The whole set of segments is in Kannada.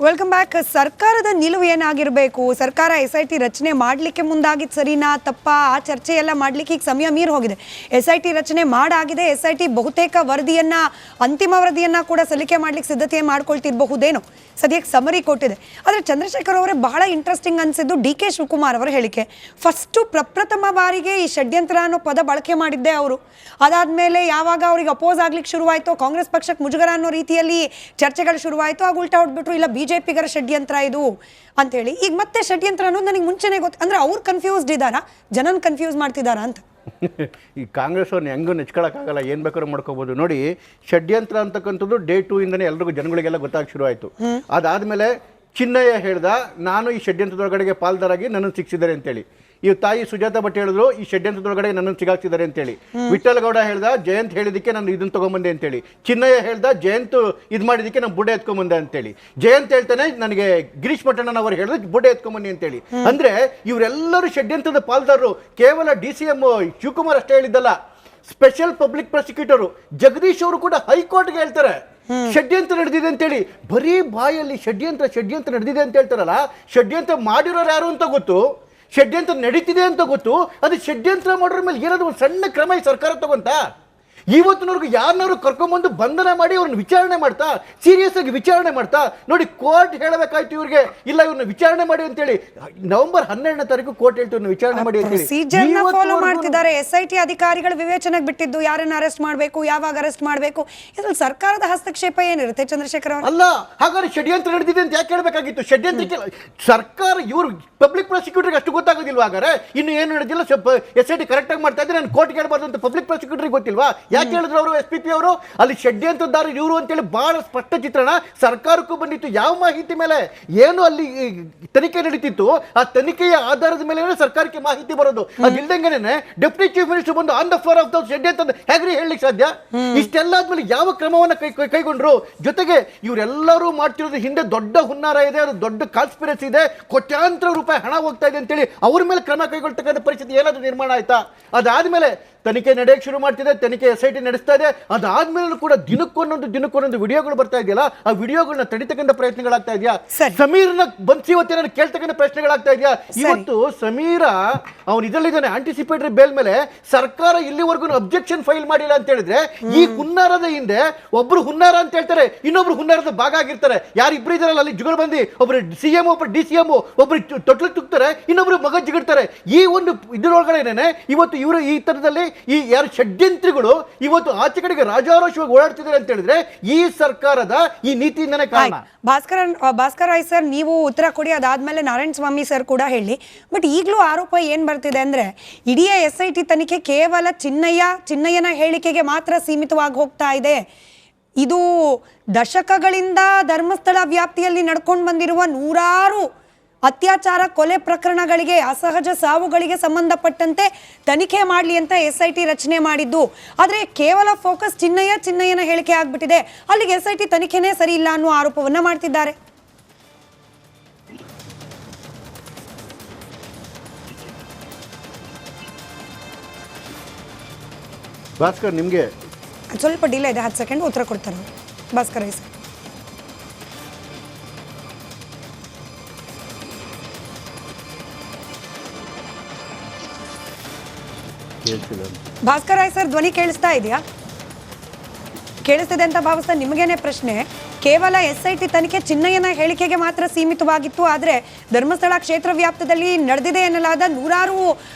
Welcome back. ಸರ್ಕಾರದ ನಿಲುವು ಏನಾಗಿರಬೇಕು? ಸರ್ಕಾರ SIT ರಚನೆ ಮಾಡಲಿಕ್ಕೆ ಮುಂದಾಗಿದ್ದು ಸರಿನಾ ತಪ್ಪಾ? ಆ ಚರ್ಚೆ ಎಲ್ಲ ಮಾಡಲಿಕ್ಕೆ ಈಗ ಸಮಯ ಮೀರಿ ಹೋಗಿದೆ. SIT ರಚನೆ ಮಾಡಾಗಿದೆ. SIT ಬಹುತೇಕ ಅಂತಿಮ ವರದಿಯನ್ನು ಕೂಡ ಸಲ್ಲಿಕೆ ಮಾಡಲಿಕ್ಕೆ ಸಿದ್ಧತೆ ಮಾಡ್ಕೊಳ್ತಿರಬಹುದೇನೋ. ಸದ್ಯಕ್ಕೆ ಸಮರಿ ಕೊಟ್ಟಿದೆ. ಆದರೆ ಚಂದ್ರಶೇಖರ್ ಅವರೇ ಬಹಳ ಇಂಟ್ರೆಸ್ಟಿಂಗ್ ಅನಿಸಿದ್ದು DK ಶಿವಕುಮಾರ್ ಅವರ ಹೇಳಿಕೆ. ಪ್ರಪ್ರಥಮ ಬಾರಿಗೆ ಈ ಷಡ್ಯಂತ್ರ ಅನ್ನೋ ಪದ ಬಳಕೆ ಮಾಡಿದ್ದೆ ಅವರು. ಅದಾದಮೇಲೆ ಯಾವಾಗ ಅವ್ರಿಗೆ ಅಪೋಸ್ ಆಗ್ಲಿಕ್ಕೆ ಶುರುವಾಯಿತು, ಕಾಂಗ್ರೆಸ್ ಪಕ್ಷಕ್ಕೆ ಮುಜುಗರ ಅನ್ನೋ ರೀತಿಯಲ್ಲಿ ಚರ್ಚೆಗಳು ಶುರುವಾಯಿತು. ಆಗ ಉಲ್ಟಾ ಹೊಡ್ಬಿಟ್ರು, ಇಲ್ಲ BJPಗರ ಷಡ್ಯಂತ್ರ ಇದು ಅಂತೇಳಿ. ಈಗ ಮತ್ತೆ ಷಡ್ಯಂತ್ರ ಅನ್ನೋದು ನನಗೆ ಮುಂಚೆನೇ ಗೊತ್ತು. ಅಂದರೆ ಅವ್ರು ಕನ್ಫ್ಯೂಸ್ಡ್ ಇದ್ದಾರಾ, ಜನನ ಕನ್ಫ್ಯೂಸ್ ಮಾಡ್ತಿದ್ದಾರಾ ಅಂತ? ಈ ಕಾಂಗ್ರೆಸ್ ಅವ್ರನ್ನ ಹೆಂಗೂ ನೆಚ್ಕೊಳ್ಳೋಕ್ಕಾಗಲ್ಲ, ಏನು ಬೇಕಾದ್ರೂ ಮಾಡ್ಕೋಬೋದು. ನೋಡಿ, ಷಡ್ಯಂತ್ರ ಅಂತಕ್ಕಂಥದ್ದು Day 2 ಇಂದನೇ ಎಲ್ರಿಗೂ ಜನಗಳಿಗೆಲ್ಲ ಗೊತ್ತಾಗಿ ಶುರು ಆಯಿತು. ಅದಾದಮೇಲೆ ಚಿನ್ನಯ್ಯ ಹೇಳ್ದ, ನಾನು ಈ ಷಡ್ಯಂತ್ರದೊಳಗಡೆಗೆ ಪಾಲ್ದಾರಾಗಿ ನನ್ನನ್ನು ಶಿಕ್ಷಿದ್ದಾರೆ ಅಂತೇಳಿ. ಈ ತಾಯಿ ಸುಜಾತ ಭಟ್ ಹೇಳಿದ್ರು, ಈ ಷಡ್ಯಂತ್ರದೊಳಗಡೆ ನನ್ನನ್ನು ಸಿಗಾಕ್ತಿದ್ದಾರೆ ಅಂತೇಳಿ. ವಿಠಲ್ ಗೌಡ ಹೇಳ್ದ, ಜಯಂತ್ ಹೇಳಿದಕ್ಕೆ ನಾನು ಇದನ್ನು ತೊಗೊಂಬಂದೆ ಅಂತೇಳಿ. ಚಿನ್ನಯ್ಯ ಹೇಳ್ದ, ಜಯಂತ್ ಇದು ಮಾಡಿದಕ್ಕೆ ನಾನು ಬುಡ್ಡೆ ಎತ್ಕೊಂಬಂದೆ ಅಂತೇಳಿ. ಜಯಂತ್ ಹೇಳ್ತಾನೆ, ನನಗೆ ಗಿರೀಶ್ ಮಠಣ್ಣನವರು ಹೇಳಿದ್ರು ಬುಡ್ಡೆ ಎತ್ಕೊಂಬನ್ನಿ ಅಂತೇಳಿ. ಅಂದರೆ ಇವರೆಲ್ಲರೂ ಷಡ್ಯಂತ್ರದ ಪಾಲ್ದಾರರು. ಕೇವಲ DCM ಶಿವಕುಮಾರ್ ಅಷ್ಟೇ ಹೇಳಿದ್ದಲ್ಲ, ಸ್ಪೆಷಲ್ ಪಬ್ಲಿಕ್ ಪ್ರಾಸಿಕ್ಯೂಟರು ಜಗದೀಶ್ ಅವರು ಕೂಡ ಹೈಕೋರ್ಟ್ಗೆ ಹೇಳ್ತಾರೆ ಷಡ್ಯಂತ್ರ ನಡೆದಿದೆ ಅಂತೇಳಿ. ಬರೀ ಬಾಯಲ್ಲಿ ಷಡ್ಯಂತ್ರ ನಡೆದಿದೆ ಅಂತ ಹೇಳ್ತಾರಲ್ಲ, ಷಡ್ಯಂತ್ರ ಮಾಡಿರೋರು ಯಾರು ಅಂತ ಗೊತ್ತು, ಷಡ್ಯಂತ್ರ ನಡೀತಿದೆ ಅಂತ ಗೊತ್ತು. ಅದು ಷಡ್ಯಂತ್ರ ಮಾಡೋರ ಮೇಲೆ ಏನಾದ್ರು ಒಂದು ಸಣ್ಣ ಕ್ರಮ ಈ ಸರ್ಕಾರ ತಗೊಂತ? ಇವತ್ತಿನವರೆಗೂ ಯಾರನ್ನಾರು ಕರ್ಕೊಂಡ್ಬಂದು ಬಂಧನ ಮಾಡಿ ಅವ್ರನ್ನ ವಿಚಾರಣೆ ಮಾಡ್ತಾ, ಸೀರಿಯಸ್ ಆಗಿ ವಿಚಾರಣೆ ಮಾಡ್ತಾ? ನೋಡಿ, ಕೋರ್ಟ್ ಹೇಳಬೇಕಾಯ್ತು ಇವ್ರಿಗೆ, ಇಲ್ಲ ಇವ್ರನ್ನ ವಿಚಾರಣೆ ಮಾಡಿ ಅಂತೇಳಿ. ನವೆಂಬರ್ 12ನೇ ತಾರೀಕು ಕೋರ್ಟ್ ಹೇಳ್ತು ಇವ್ರನ್ನ ವಿಚಾರಣೆ ಮಾಡಿ ಅಂತೇಳಿ. ಫಾಲೋ ಮಾಡ್ತಿದ್ದಾರೆ. SIT ಅಧಿಕಾರಿಗಳು ವಿವೇಚನೆಗೆ ಬಿಟ್ಟಿದ್ದು ಯಾರನ್ನ ಅರೆಸ್ಟ್ ಮಾಡಬೇಕು, ಯಾವಾಗ ಅರೆಸ್ಟ್ ಮಾಡಬೇಕು, ಇದ್ರಲ್ಲಿ ಸರ್ಕಾರದ ಹಸ್ತಕ್ಷೇಪ ಏನಿರುತ್ತೆ ಚಂದ್ರಶೇಖರ್ ಅವರು? ಅಲ್ಲ, ಹಾಗಾದ್ರೆ ಷಡ್ಯಂತ್ರ ನಡೆದಿದೆ ಅಂತ ಯಾಕೆ ಹೇಳ್ಬೇಕಾಗಿತ್ತು? ಷಡ್ಯಂತ್ರಕ್ಕೆ ಸರ್ಕಾರ ಇವರು ಪಬ್ಲಿಕ್ ಪ್ರಾಸಿಕ್ಯೂಟರ್ಗೆ ಅಷ್ಟು ಗೊತ್ತಾಗೋದಿಲ್ವಾ? ಹಾಗಾದ್ರೆ ಇನ್ನು ಏನು ನಡೆದಿಲ್ಲ, SIT ಕರೆಕ್ಟಾಗಿ ಮಾಡ್ತಾ ಇದ್ರೆ ನಾನು ಕೋರ್ಟ್ ಕೇಳಬಾರ್ದು ಅಂತ ಪಬ್ಲಿಕ್ ಪ್ರಾಸಿಕ್ಯೂಟರ್ಗೆ ಗೊತ್ತಿಲ್ವಾ? ಯಾಕೆ ಹೇಳಿದ್ರು ಅವರು SPP ಅವರು ಅಲ್ಲಿ ಷಡ್ಯಂತ್ರದಾರರು ಇವರು ಅಂತೇಳಿ ಬಹಳ ಸ್ಪಷ್ಟ ಚಿತ್ರಣ ಸರ್ಕಾರಕ್ಕೂ ಬಂದಿತ್ತು. ಯಾವ ಮಾಹಿತಿ ಮೇಲೆ ಏನು ಅಲ್ಲಿ ತನಿಖೆ ನಡೀತಿತ್ತು, ಆ ತನಿಖೆಯ ಆಧಾರದ ಮೇಲೆ ಸರ್ಕಾರಕ್ಕೆ ಮಾಹಿತಿ ಬರೋದು. ಅದಿಲ್ದಂಗೆನೆ ಡೆಪ್ಯೂಟಿ ಚೀಫ್ ಮಿನಿಸ್ಟರ್ ಬಂದು on the floor of the ಷಡ್ಯಂತ್ರ ಹೇಗ್ರಿ ಹೇಳಲಿಕ್ಕೆ ಸಾಧ್ಯ? ಇಷ್ಟೆಲ್ಲ ಆದ್ಮೇಲೆ ಯಾವ ಕ್ರಮವನ್ನು ಕೈಗೊಂಡ್ರು? ಜೊತೆಗೆ ಇವರೆಲ್ಲರೂ ಮಾಡ್ತಿರೋದು ಹಿಂದೆ ದೊಡ್ಡ ಹುನ್ನಾರ ಇದೆ, ಅದು ದೊಡ್ಡ ಕಾನ್ಸ್ಪಿರಸಿ ಇದೆ, ಕೋಟ್ಯಾಂತರ ರೂಪಾಯಿ ಹಣ ಹೋಗ್ತಾ ಇದೆ ಅಂತೇಳಿ ಅವ್ರ ಮೇಲೆ ಕ್ರಮ ಕೈಗೊಳ್ತಕ್ಕಂಥ ಪರಿಸ್ಥಿತಿ ಏನಾದರೂ ನಿರ್ಮಾಣ ಆಯ್ತಾ? ಅದಾದ್ಮೇಲೆ ತನಿಖೆ ನಡೆಯಕ್ಕೆ ಶುರು ಮಾಡ್ತಿದೆ, ತನಿಖೆ SIT ನಡೆಸ್ತಾ ಇದೆ. ಅದಾದ್ಮೇಲೆ ಕೂಡ ದಿನಕ್ಕೊಂದೊಂದು ವಿಡಿಯೋಗಳು ಬರ್ತಾ ಇದೆಯಲ್ಲ, ಆ ವಿಡಿಯೋಗಳನ್ನ ತಡಿತಕ್ಕಂಥ ಪ್ರಯತ್ನಗಳಾಗ್ತಾ ಇದೆಯಾ? ಸಮೀರ್ನ ಬಂದು ಇವತ್ತೇನಾದ್ರು ಕೇಳ್ತಕ್ಕಂಥ ಪ್ರಶ್ನೆಗಳಾಗ್ತಾ ಇದೆಯಾ? ಇವತ್ತು ಸಮೀರ ಅವನು ಇದರಲ್ಲಿದ್ದಾನೆ ಆಂಟಿಸಿಪೇಟರಿ ಬೇಲ್ ಮೇಲೆ. ಸರ್ಕಾರ ಇಲ್ಲಿವರೆಗೂ ಅಬ್ಜೆಕ್ಷನ್ ಫೈಲ್ ಮಾಡಿಲ್ಲ ಅಂತ ಹೇಳಿದ್ರೆ, ಈ ಹುನ್ನಾರದ ಹಿಂದೆ ಒಬ್ರು ಹುನ್ನಾರ ಅಂತ ಹೇಳ್ತಾರೆ, ಇನ್ನೊಬ್ರು ಹುನ್ನಾರದ ಭಾಗ ಆಗಿರ್ತಾರೆ. ಯಾರಿಬ್ರು ಇದಾರಲ್ಲ ಅಲ್ಲಿ ಜುಗಳು ಬಂದು, ಒಬ್ರು CM ಒಬ್ರು DCM, ಒಬ್ರು ತೊಟ್ಲು ತುಕ್ತಾರೆ, ಇನ್ನೊಬ್ರು ಮಗ ಜಿಗಿಡ್ತಾರೆ. ಈ ಒಂದು ಇದರೊಳಗಡೆ ಇವತ್ತು ಇವರು ಈ ತರದಲ್ಲಿ ಈ ಯಾರು ಷಡ್ಯಂತ್ರಿಗಳು ಇವತ್ತು ಆಚೆ ಕಡೆಗೆ ರಾಜಾರೋಷವಾಗಿ ಓಡಾಡ್ತಿದ್ದಾರೆ ಅಂತ ಹೇಳಿದ್ರೆ ಈ ಸರ್ಕಾರದ ಈ ನೀತಿಯಿಂದನೇ ಕಾರಣ. ಭಾಸ್ಕರ್ ರಾಯ್ ಸರ್, ನೀವು ಉತ್ತರ ಕೊಡಿ, ಅದಾದ್ಮೇಲೆ ನಾರಾಯಣ ಸ್ವಾಮಿ ಸರ್ ಕೂಡ ಹೇಳಿ. ಬಟ್ ಈಗಲೂ ಆರೋಪ ಏನ್ ಬರ್ತಿದೆ ಅಂದ್ರೆ, ಇಡೀ SIT ತನಿಖೆ ಕೇವಲ ಚಿನ್ನಯ್ಯನ ಹೇಳಿಕೆಗೆ ಮಾತ್ರ ಸೀಮಿತವಾಗಿ ಹೋಗ್ತಾ ಇದೆ. ಇದು ದಶಕಗಳಿಂದ ಧರ್ಮಸ್ಥಳ ವ್ಯಾಪ್ತಿಯಲ್ಲಿ ನಡ್ಕೊಂಡು ಬಂದಿರುವ ನೂರಾರು ಅತ್ಯಾಚಾರ, ಕೊಲೆ ಪ್ರಕರಣಗಳಿಗೆ, ಅಸಹಜ ಸಾವುಗಳಿಗೆ ಸಂಬಂಧಪಟ್ಟಂತೆ ತನಿಖೆ ಮಾಡಲಿ ಅಂತ SIT ರಚನೆ ಮಾಡಿದ್ದು. ಆದರೆ ಕೇವಲ ಫೋಕಸ್ ಚಿನ್ನಯ್ಯನ ಹೇಳಿಕೆ ಆಗ್ಬಿಟ್ಟಿದೆ. ಅಲ್ಲಿಗೆ SIT ತನಿಖೆನೇ ಸರಿ ಇಲ್ಲ ಅನ್ನೋ ಆರೋಪವನ್ನ ಮಾಡ್ತಿದ್ದಾರೆ. ಭಾಸ್ಕರ್, ನಿಮಗೆ ಸ್ವಲ್ಪ ಡಿಲೇ ಇದೆ, 10 ಸೆಕೆಂಡ್ ಉತ್ತರ ಕೊಡ್ತಾರೆ ಭಾಸ್ಕರ್ ರೈ ಸರ್. ಭಾಸ್ಕರ್ ರಾಯ್ ಸರ್, ಧ್ವನಿ ಕೇಳಿಸ್ತಾ ಇದೆಯಾ? ಕೇಳಿಸ್ತಿದೆ ಅಂತ ಭಾವಿಸ್ತಾ ನಿಮಗೇನೆ ಪ್ರಶ್ನೆ. ಕೇವಲ SIT ತನಿಖೆ ಚಿನ್ನಯ್ಯನ ಹೇಳಿಕೆಗೆ ಮಾತ್ರ ಸೀಮಿತವಾಗಿತ್ತು, ಆದರೆ ಧರ್ಮಸ್ಥಳ ಕ್ಷೇತ್ರ ವ್ಯಾಪ್ತದಲ್ಲಿ ನಡೆದಿದೆ ಎನ್ನಲಾದ ನೂರಾರು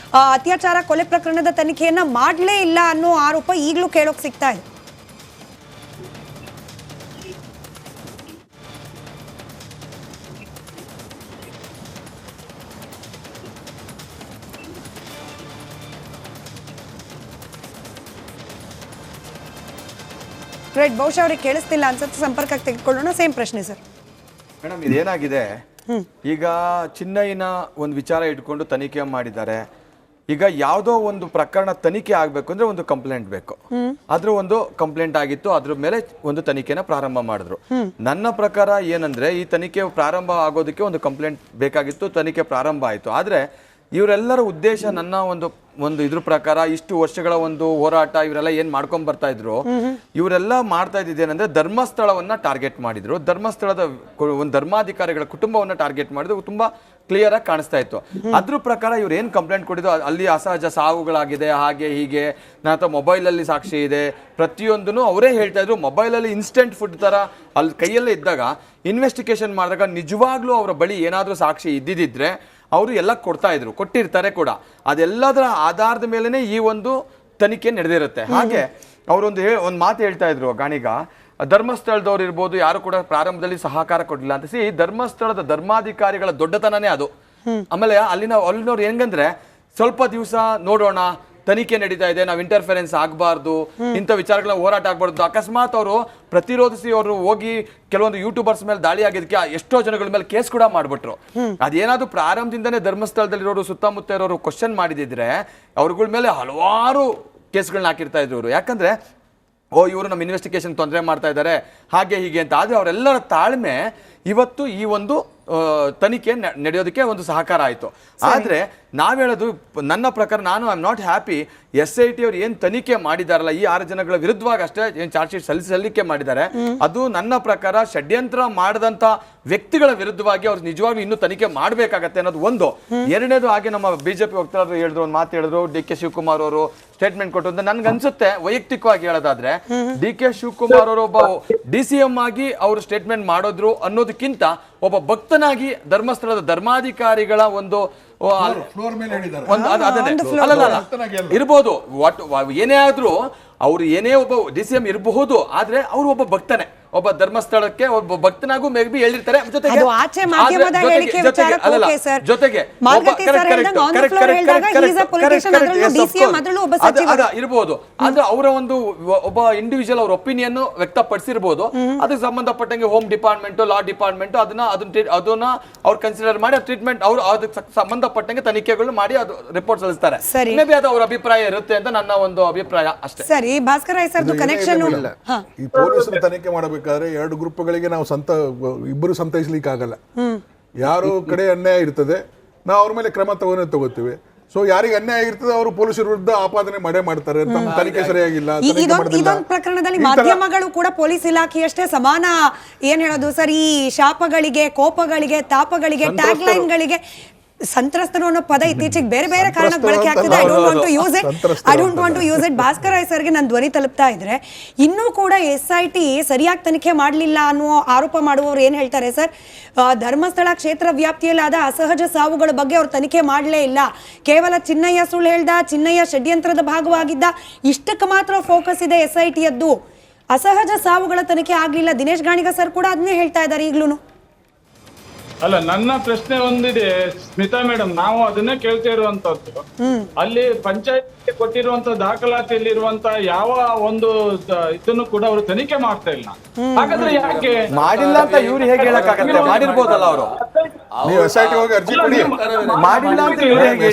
ಅತ್ಯಾಚಾರ, ಕೊಲೆ ಪ್ರಕರಣದ ತನಿಖೆಯನ್ನ ಮಾಡಲೇ ಇಲ್ಲ ಅನ್ನೋ ಆರೋಪ ಈಗಲೂ ಕೇಳೋಕೆ ಸಿಗ್ತಾ ಇದೆ. ರೈಟ್, ಬಹುಶಃ ಅವ್ರಿಗೆ ಕೇಳಿಸ್ತಿಲ್ಲ ಅನ್ಸುತ್ತೆ, ಸಂಪರ್ಕಕ್ಕೆ ತೆಗೆದುಕೊಳ್ಳೋಣ. ಸೇಮ್ ಪ್ರಶ್ನೆ ಸರ್. ಮೇಡಮ್, ಇದೇನಾಗಿದೆ, ಈಗ ಚಿನ್ನಯ್ಯನ ಒಂದು ವಿಚಾರ ಇಟ್ಕೊಂಡು ತನಿಖೆ ಮಾಡಿದ್ದಾರೆ. ಈಗ ಯಾವುದೋ ಒಂದು ಪ್ರಕರಣ ತನಿಖೆ ಆಗಬೇಕು ಅಂದ್ರೆ ಒಂದು ಕಂಪ್ಲೇಂಟ್ ಬೇಕು. ಅದ್ರ ಒಂದು ಕಂಪ್ಲೇಂಟ್ ಆಗಿತ್ತು, ಅದ್ರ ಮೇಲೆ ಒಂದು ತನಿಖೆನ ಪ್ರಾರಂಭ ಮಾಡಿದ್ರು. ನನ್ನ ಪ್ರಕಾರ ಏನಂದ್ರೆ, ಈ ತನಿಖೆ ಪ್ರಾರಂಭ ಆಗೋದಕ್ಕೆ ಒಂದು ಕಂಪ್ಲೇಂಟ್ ಬೇಕಾಗಿತ್ತು, ತನಿಖೆ ಪ್ರಾರಂಭ ಆಯಿತು. ಆದರೆ ಇವರೆಲ್ಲರ ಉದ್ದೇಶ ನನ್ನ ಒಂದು ಇದ್ರ ಪ್ರಕಾರ ಇಷ್ಟು ವರ್ಷಗಳ ಒಂದು ಹೋರಾಟ ಇವರೆಲ್ಲ ಏನ್ ಮಾಡ್ಕೊಂಡ್ ಬರ್ತಾ ಇದ್ರು, ಇವರೆಲ್ಲ ಮಾಡ್ತಾ ಇದ್ದೇನೆಂದ್ರೆ ಧರ್ಮಸ್ಥಳವನ್ನ ಟಾರ್ಗೆಟ್ ಮಾಡಿದ್ರು. ಧರ್ಮಸ್ಥಳದ ಒಂದು ಧರ್ಮಾಧಿಕಾರಿಗಳ ಕುಟುಂಬವನ್ನ ಟಾರ್ಗೆಟ್ ಮಾಡಿದ್ರು. ತುಂಬಾ ಕ್ಲಿಯರ್ ಆಗಿ ಕಾಣಿಸ್ತಾ ಇತ್ತು. ಅದ್ರ ಪ್ರಕಾರ ಇವ್ರು ಏನ್ ಕಂಪ್ಲೇಂಟ್ ಕೊಟ್ಟಿದ್ದು, ಅಲ್ಲಿ ಅಸಹಜ ಸಾವುಗಳಾಗಿದೆ, ಹಾಗೆ ಹೀಗೆ, ನನ್ನ ಮೊಬೈಲ್ ಅಲ್ಲಿ ಸಾಕ್ಷಿ ಇದೆ, ಪ್ರತಿಯೊಂದನ್ನು ಅವರೇ ಹೇಳ್ತಾ ಇದ್ರು. ಮೊಬೈಲ್ ಅಲ್ಲಿ ಇನ್ಸ್ಟೆಂಟ್ ಫುಡ್ ತರ ಅಲ್ಲಿ ಕೈಯಲ್ಲೇ ಇದ್ದಾಗ ಇನ್ವೆಸ್ಟಿಗೇಷನ್ ಮಾಡಿದಾಗ ನಿಜವಾಗ್ಲೂ ಅವರ ಬಳಿ ಏನಾದ್ರೂ ಸಾಕ್ಷಿ ಇದ್ದಿದ್ರೆ ಅವರು ಎಲ್ಲ ಕೊಟ್ಟಿರ್ತಾರೆ ಕೂಡ. ಅದೆಲ್ಲದರ ಆಧಾರದ ಮೇಲೆನೆ ಈ ಒಂದು ತನಿಖೆ ನಡೆದಿರುತ್ತೆ. ಹಾಗೆ ಅವರೊಂದು ಒಂದು ಮಾತು ಹೇಳ್ತಾ ಇದ್ರು ಗಾಣಿಗ, ಧರ್ಮಸ್ಥಳದವ್ರು ಇರ್ಬೋದು, ಯಾರು ಕೂಡ ಪ್ರಾರಂಭದಲ್ಲಿ ಸಹಕಾರ ಕೊಡಲಿಲ್ಲ ಅಂತ. ಧರ್ಮಸ್ಥಳದ ಧರ್ಮಾಧಿಕಾರಿಗಳ ದೊಡ್ಡತನನೇ ಅದು. ಆಮೇಲೆ ಅಲ್ಲಿನವ್ರು ಹೆಂಗಂದ್ರೆ ಸ್ವಲ್ಪ ದಿವಸ ನೋಡೋಣ, ತನಿಖೆ ನಡೀತಾ ಇದೆ, ನಾವು ಇಂಟರ್ಫರೆನ್ಸ್ ಆಗಬಾರ್ದು, ಇಂಥ ವಿಚಾರಗಳ ಹೋರಾಟ ಆಗ್ಬಾರ್ದು. ಅಕಸ್ಮಾತ್ ಅವರು ಪ್ರತಿರೋಧಿಸಿ ಅವರು ಹೋಗಿ ಕೆಲವೊಂದು ಯೂಟ್ಯೂಬರ್ಸ್ ಮೇಲೆ ದಾಳಿ ಆಗಿದ್ದಕ್ಕೆ ಎಷ್ಟೋ ಜನಗಳ ಮೇಲೆ ಕೇಸ್ ಕೂಡ ಮಾಡ್ಬಿಟ್ರು. ಅದೇನಾದ್ರು ಪ್ರಾರಂಭದಿಂದನೇ ಧರ್ಮಸ್ಥಳದಲ್ಲಿರೋರು ಸುತ್ತಮುತ್ತ ಇರೋರು ಕ್ವಶನ್ ಮಾಡಿದಿದ್ರೆ ಅವ್ರಗಳ ಮೇಲೆ ಹಲವಾರು ಕೇಸ್ಗಳನ್ನ ಹಾಕಿರ್ತಾ ಇದ್ರು. ಯಾಕಂದ್ರೆ ಇವರು ನಮ್ಮ ಇನ್ವೆಸ್ಟಿಗೇಷನ್ ತೊಂದರೆ ಮಾಡ್ತಾ ಇದ್ದಾರೆ, ಹಾಗೆ ಹೀಗೆ ಅಂತ. ಆದ್ರೆ ಅವರೆಲ್ಲರ ತಾಳ್ಮೆ ಇವತ್ತು ಈ ಒಂದು ತನಿಖೆ ನಡೆಯೋದಕ್ಕೆ ಒಂದು ಸಹಕಾರ ಆಯಿತು. ಆದ್ರೆ ನಾವ್ ಹೇಳೋದು, ನನ್ನ ಪ್ರಕಾರ ನಾನು I am not happy. SIT ಅವ್ರು ಏನ್ ತನಿಖೆ ಮಾಡಿದಾರಲ್ಲ ಈ 6 ಜನಗಳ ವಿರುದ್ಧವಾಗಿ ಅಷ್ಟೇ ಏನ್ ಚಾರ್ಜ್ ಶೀಟ್ ಸಲ್ಲಿಕೆ ಮಾಡಿದ್ದಾರೆ, ಅದು ನನ್ನ ಪ್ರಕಾರ ಷಡ್ಯಂತ್ರ ಮಾಡದಂತ ವ್ಯಕ್ತಿಗಳ ವಿರುದ್ಧವಾಗಿ ಅವ್ರು ನಿಜವಾಗ್ಲೂ ಇನ್ನೂ ತನಿಖೆ ಮಾಡ್ಬೇಕಾಗತ್ತೆ ಅನ್ನೋದು ಒಂದು. ಎರಡನೇದು, ಹಾಗೆ ನಮ್ಮ ಬಿಜೆಪಿ ವಕ್ತಾರರು ಹೇಳಿದ್ರು, ಒಂದು ಮಾತು ಹೇಳಿದ್ರು, DK ಶಿವಕುಮಾರ್ ಅವರು ಸ್ಟೇಟ್ಮೆಂಟ್ ಕೊಟ್ಟು ಅಂತ ನನ್ಗೆ ಅನ್ಸುತ್ತೆ. ವೈಯಕ್ತಿಕವಾಗಿ ಹೇಳೋದಾದ್ರೆ DK ಶಿವಕುಮಾರ್ ಅವರು ಒಬ್ಬ DCM ಆಗಿ ಅವರು ಸ್ಟೇಟ್ಮೆಂಟ್ ಮಾಡೋದ್ರು ಅನ್ನೋದಕ್ಕಿಂತ ಒಬ್ಬ ಭಕ್ತನಾಗಿ ಧರ್ಮಸ್ಥಳದ ಧರ್ಮಾಧಿಕಾರಿಗಳ ಒಂದು ಇರ್ಬೋದು, ಏನೇ ಆದ್ರೂ ಅವ್ರು ಏನೇ ಒಬ್ಬ DCM ಇರಬಹುದು, ಆದ್ರೆ ಅವರು ಒಬ್ಬ ಭಕ್ತನೇ, ಒಬ್ಬ ಧರ್ಮಸ್ಥಳಕ್ಕೆ ಒಬ್ಬ ಭಕ್ತನಾಗೂ ಮೇ ಬಿ ಹೇಳಿರ್ತಾರೆ. ಜೊತೆಗೆ ಇರಬಹುದು. ಆದ್ರೆ ಅವರ ಒಂದು ಒಬ್ಬ ಇಂಡಿವಿಜುವಲ್ ಅವ್ರ ಒಪಿನಿಯನ್ ವ್ಯಕ್ತಪಡಿಸಿರ್ಬೋದು. ಅದಕ್ಕೆ ಸಂಬಂಧಪಟ್ಟಂಗೆ ಹೋಮ್ ಡಿಪಾರ್ಟ್ಮೆಂಟ್, ಲಾ ಡಿಪಾರ್ಟ್ಮೆಂಟ್ ಅದನ್ನ ಅವ್ರು ಕನ್ಸಿಡರ್ ಮಾಡಿ ಟ್ರೀಟ್ಮೆಂಟ್ ಅವ್ರು ಅದಕ್ಕೆ ಸಂಬಂಧಪಟ್ಟಂಗೆ ತನಿಖೆಗಳು ಮಾಡಿ ಅದು ರಿಪೋರ್ಟ್ ಸಲ್ಲಿಸ್ತಾರೆ. ಮೇ ಬಿ ಅದು ಅವ್ರ ಅಭಿಪ್ರಾಯ ಇರುತ್ತೆ ಅಂತ ನನ್ನ ಒಂದು ಅಭಿಪ್ರಾಯ ಅಷ್ಟೇ. ಸರಿ, ಭಾಸ್ಕರ್ ಸರ್ದು ಕನೆಕ್ಷನ್. ಈ ಪೊಲೀಸರು ತನಿಖೆ ಮಾಡಬೇಕಾದ್ರೆ 2 ಗ್ರೂಪ್ಗಳಿಗೆ ನಾವು ಇಬ್ಬರು ಸಂತೈಸ್ಲಿಕ್ಕೆ ಆಗಲ್ಲ. ಯಾರು ಕಡೆ ಅನ್ಯಾಯ ಇರ್ತದೆ ನಾವು ಅವ್ರ ಮೇಲೆ ಕ್ರಮ ತಗೋತೀವಿ. ಸೊ ಯಾರಿಗೆ ಅನ್ಯಾಯ ಇರ್ತದೆ ಅವರು ಪೊಲೀಸರ ವಿರುದ್ಧ ಆಪಾದನೆ ಮಾಡ್ತಾರೆ, ತಮ್ಮ ತನಿಖೆ ಸರಿಯಾಗಿಲ್ಲ. ಇದೊಂದು ಪ್ರಕರಣದಲ್ಲಿ ಮಾಧ್ಯಮಗಳು ಕೂಡ ಪೊಲೀಸ್ ಇಲಾಖೆಯಷ್ಟೇ ಸಮಾನ ಏನ್ ಹೇಳೋದು ಸರ್, ಈ ಶಾಪಗಳಿಗೆ, ಕೋಪಗಳಿಗೆ, ತಾಪಗಳಿಗೆ, ಟ್ಯಾಗ್ ಲೈನ್ಗಳಿಗೆ ಸಂತ್ರಸ್ತರು ಅನ್ನೋ ಪದ ಇತ್ತೀಚೆಗೆ ಬೇರೆ ಬೇರೆ ಕಾರಣಕ್ಕೆ ಬಳಕೆ ಆಗ್ತಿದೆ. I don't want to use it. Bhaskar ಸರ್ಗೆ ನನ್ನ ಧ್ವನಿ ತಲುಪ್ತಾ ಇದ್ರೆ ಇನ್ನೂ ಕೂಡ SIT ಸರಿಯಾಗಿ ತನಿಖೆ ಮಾಡಲಿಲ್ಲ ಅನ್ನೋ ಆರೋಪ ಮಾಡುವವರು ಏನ್ ಹೇಳ್ತಾರೆ ಸರ್, ಧರ್ಮಸ್ಥಳ ಕ್ಷೇತ್ರ ವ್ಯಾಪ್ತಿಯಲ್ಲಾದ ಅಸಹಜ ಸಾವುಗಳ ಬಗ್ಗೆ ಅವ್ರು ತನಿಖೆ ಮಾಡಲೇ ಇಲ್ಲ, ಕೇವಲ ಚಿನ್ನಯ್ಯ ಸುಳ್ಳು ಹೇಳ್ದ, ಚಿನ್ನಯ್ಯ ಷಡ್ಯಂತ್ರದ ಭಾಗವಾಗಿದ್ದ, ಇಷ್ಟಕ್ಕೆ ಮಾತ್ರ ಫೋಕಸ್ ಇದೆ SIT ಯದ್ದು, ಅಸಹಜ ಸಾವುಗಳ ತನಿಖೆ ಆಗ್ಲಿಲ್ಲ. ದಿನೇಶ್ ಗಾಣಿಗ ಸರ್ ಕೂಡ ಅದನ್ನೇ ಹೇಳ್ತಾ ಇದ್ದಾರೆ ಈಗ್ಲೂ. ಅಲ್ಲ, ನನ್ನ ಪ್ರಶ್ನೆ ಒಂದಿದೆ ಸ್ಮಿತಾ ಮೇಡಮ್, ನಾವು ಅದನ್ನೇ ಕೇಳ್ತಾ ಇರುವಂತದ್ದು. ಅಲ್ಲಿ ಪಂಚಾಯತ್ ಕೊಟ್ಟಿರುವಂತ ದಾಖಲಾತಿಯಲ್ಲಿರುವಂತ ಯಾವ ಒಂದು ಇದನ್ನು ಕೂಡ ಅವರು ತನಿಖೆ ಮಾಡ್ತಾ ಇಲ್ಲ. ಹಾಗಾದ್ರೆ ಯಾಕೆ ಮಾಡಿಲ್ಲ ಅಂತ ಇವ್ರು ಹೇಗೆ ಹೇಳಕ್ಕಾಗತ್ತೆ? ಮಾಡಿರ್ಬೋದಲ್ಲ ಅವರು. ನೀವು SIT ಹೋಗಿ ಅರ್ಜಿ ಕೊಡಿ. ಮಾಡಿಲ್ಲ ಅಂತ ಇವ್ರು ಹೇಗೆ